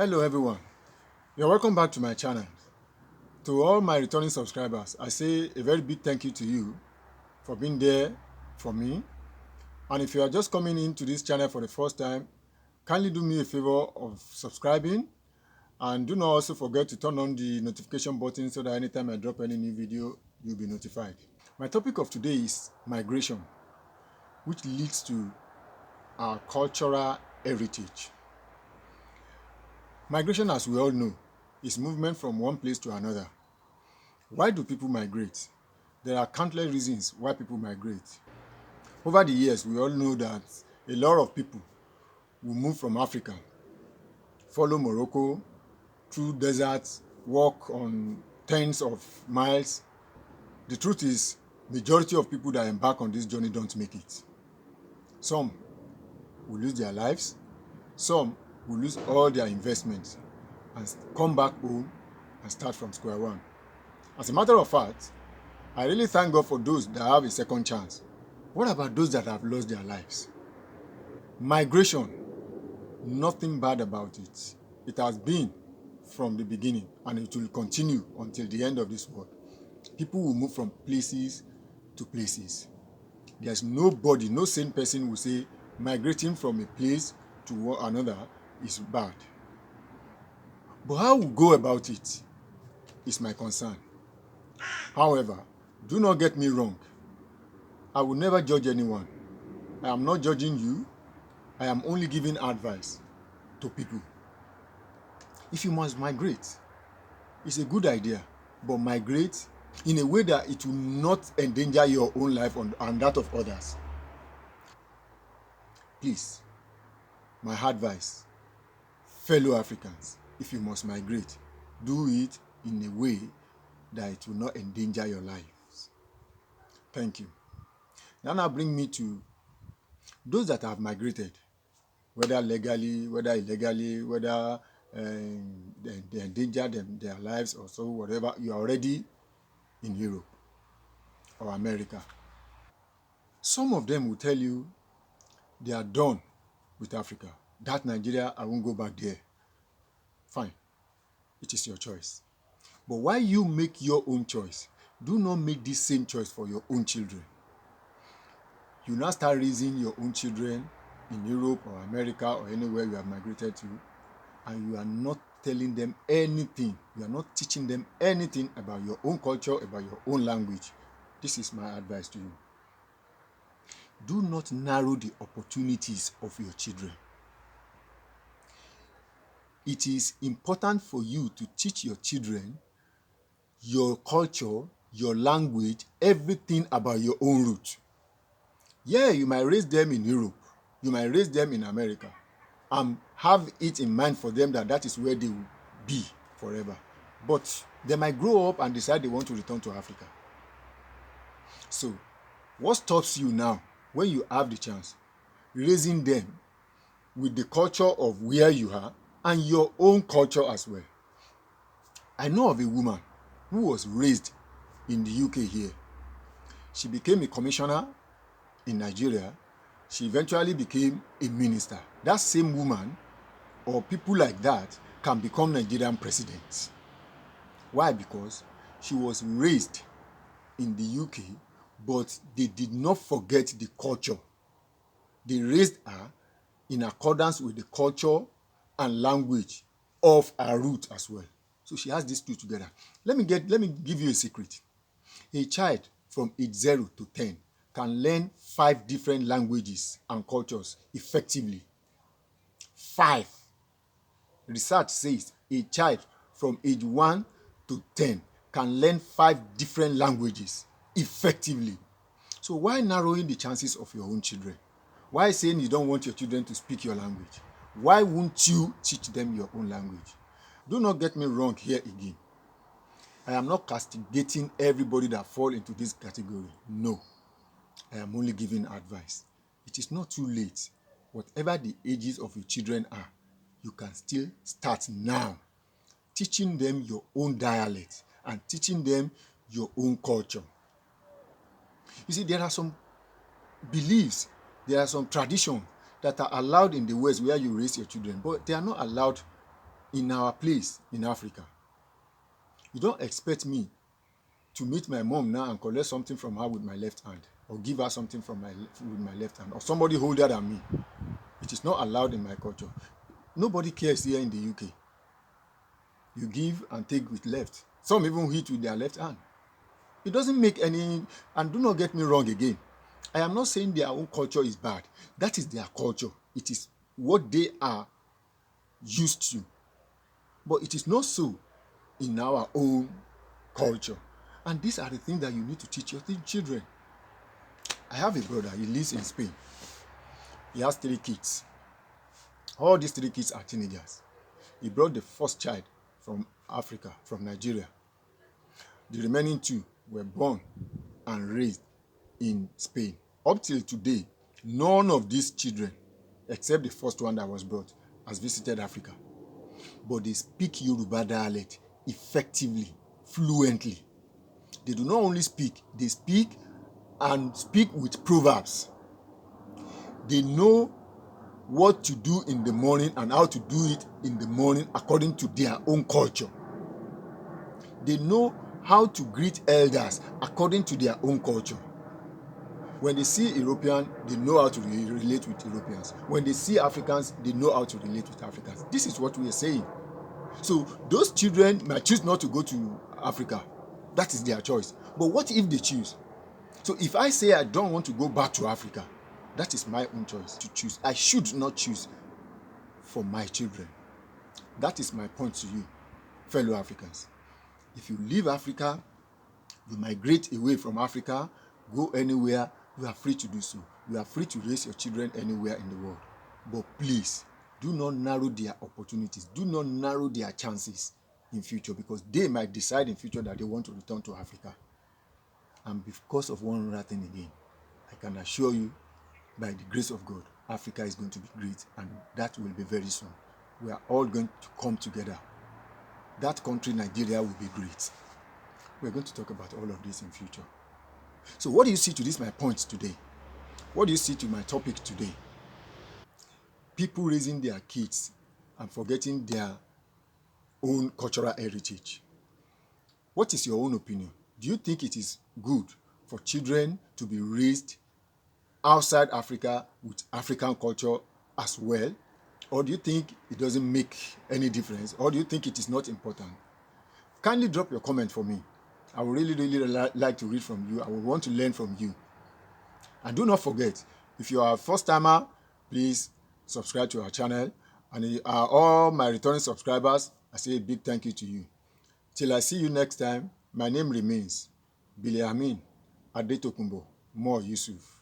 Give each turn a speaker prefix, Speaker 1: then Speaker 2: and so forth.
Speaker 1: Hello everyone, you're welcome back to my channel. To all my returning subscribers, I say a very big thank you to you for being there for me. And if you are just coming into this channel for the first time, kindly do me a favor of subscribing, and do not also forget to turn on the notification button so that anytime I drop any new video, you'll be notified. My topic of today is migration, which leads to our cultural heritage. Migration, as we all know, is movement from one place to another. Why do people migrate? There are countless reasons why people migrate. Over the years, we all know that a lot of people will move from Africa, follow Morocco, through deserts, walk on tens of miles. The truth is, majority of people that embark on this journey don't make it. Some will lose their lives, some will lose all their investments and come back home and start from square one. As a matter of fact, I really thank God for those that have a second chance. What about those that have lost their lives? Migration, nothing bad about it. It has been from the beginning and it will continue until the end of this world. People will move from places to places. There's nobody, no sane person will say migrating from a place to another is bad. But how we go about it is my concern. However, do not get me wrong. I will never judge anyone. I am not judging you. I am only giving advice to people. If you must migrate, it's a good idea, but migrate in a way that it will not endanger your own life and that of others. Please, my advice, fellow Africans, if you must migrate, do it in a way that it will not endanger your lives. Thank you. Now bring me to those that have migrated, whether legally, whether illegally, whether they endanger their lives or so, whatever. You are already in Europe or America. Some of them will tell you they are done with Africa. That Nigeria, I won't go back there. Fine. It is your choice. But while you make your own choice, do not make this same choice for your own children. You now start raising your own children in Europe or America or anywhere you have migrated to, and you are not telling them anything. You are not teaching them anything about your own culture, about your own language. This is my advice to you. Do not narrow the opportunities of your children. It is important for you to teach your children your culture, your language, everything about your own root. Yeah, you might raise them in Europe, you might raise them in America, and have it in mind for them that that is where they will be forever. But they might grow up and decide they want to return to Africa. So, what stops you now when you have the chance? Raising them with the culture of where you are and your own culture as well. I know of a woman who was raised in the UK here. She became a commissioner in Nigeria. She eventually became a minister. That same woman or people like that can become Nigerian presidents. Why? Because she was raised in the UK, but they did not forget the culture. They raised her in accordance with the culture and language of her root as well. So she has these two together. Let me give you a secret. A child from age 0 to 10 can learn 5 different languages and cultures effectively. 5. Research says a child from age 1 to 10 can learn 5 different languages effectively. So why narrowing the chances of your own children? Why saying you don't want your children to speak your language? Why won't you teach them your own language? Do not get me wrong here again. I am not castigating everybody that fall into this category. No. I am only giving advice. It is not too late. Whatever the ages of your children are, you can still start now. Teaching them your own dialect and teaching them your own culture. You see, there are some beliefs, there are some traditions that are allowed in the West where you raise your children, but they are not allowed in our place in Africa, you don't expect me to meet my mom now and collect something from her with my left hand, or give her something with my left hand, or somebody older than me. It is not allowed in my culture. Nobody cares here in the UK. You give and take with left. Some even hit with their left hand. It doesn't make any, and do not get me wrong again. I am not saying their own culture is bad. That is their culture. It is what they are used to. But it is not so in our own culture. And these are the things that you need to teach your children. I have a brother, he lives in Spain. He has 3 kids. All these 3 kids are teenagers. He brought the first child from Africa, from Nigeria. The remaining 2 were born and raised in Spain. Up till today, none of these children, except the first one that was brought, has visited Africa. But they speak Yoruba dialect effectively, fluently. They do not only speak, they speak and speak with proverbs. They know what to do in the morning and how to do it in the morning according to their own culture. They know how to greet elders according to their own culture. When they see Europeans, they know how to relate with Europeans. When they see Africans, they know how to relate with Africans. This is what we are saying. So those children might choose not to go to Africa. That is their choice. But what if they choose? So if I say I don't want to go back to Africa, that is my own choice to choose. I should not choose for my children. That is my point to you, fellow Africans. If you leave Africa, you migrate away from Africa, go anywhere, you are free to do so. You are free to raise your children anywhere in the world. But please, do not narrow their opportunities. Do not narrow their chances in future, because they might decide in future that they want to return to Africa. And because of one other thing again, I can assure you, by the grace of God, Africa is going to be great, and that will be very soon. We are all going to come together. That country, Nigeria, will be great. We're going to talk about all of this in future. So what do you see to this my point today? What do you see to my topic today? People raising their kids and forgetting their own cultural heritage. What is your own opinion? Do you think it is good for children to be raised outside Africa with African culture as well? Or do you think it doesn't make any difference? Or do you think it is not important? Kindly drop your comment for me. I would really like to read from you. I would want to learn from you. And do not forget, if you are a first-timer, please subscribe to our channel. And all my returning subscribers, I say a big thank you to you. Till I see you next time, my name remains Biliamin Adetokunbo Mo Yusuf.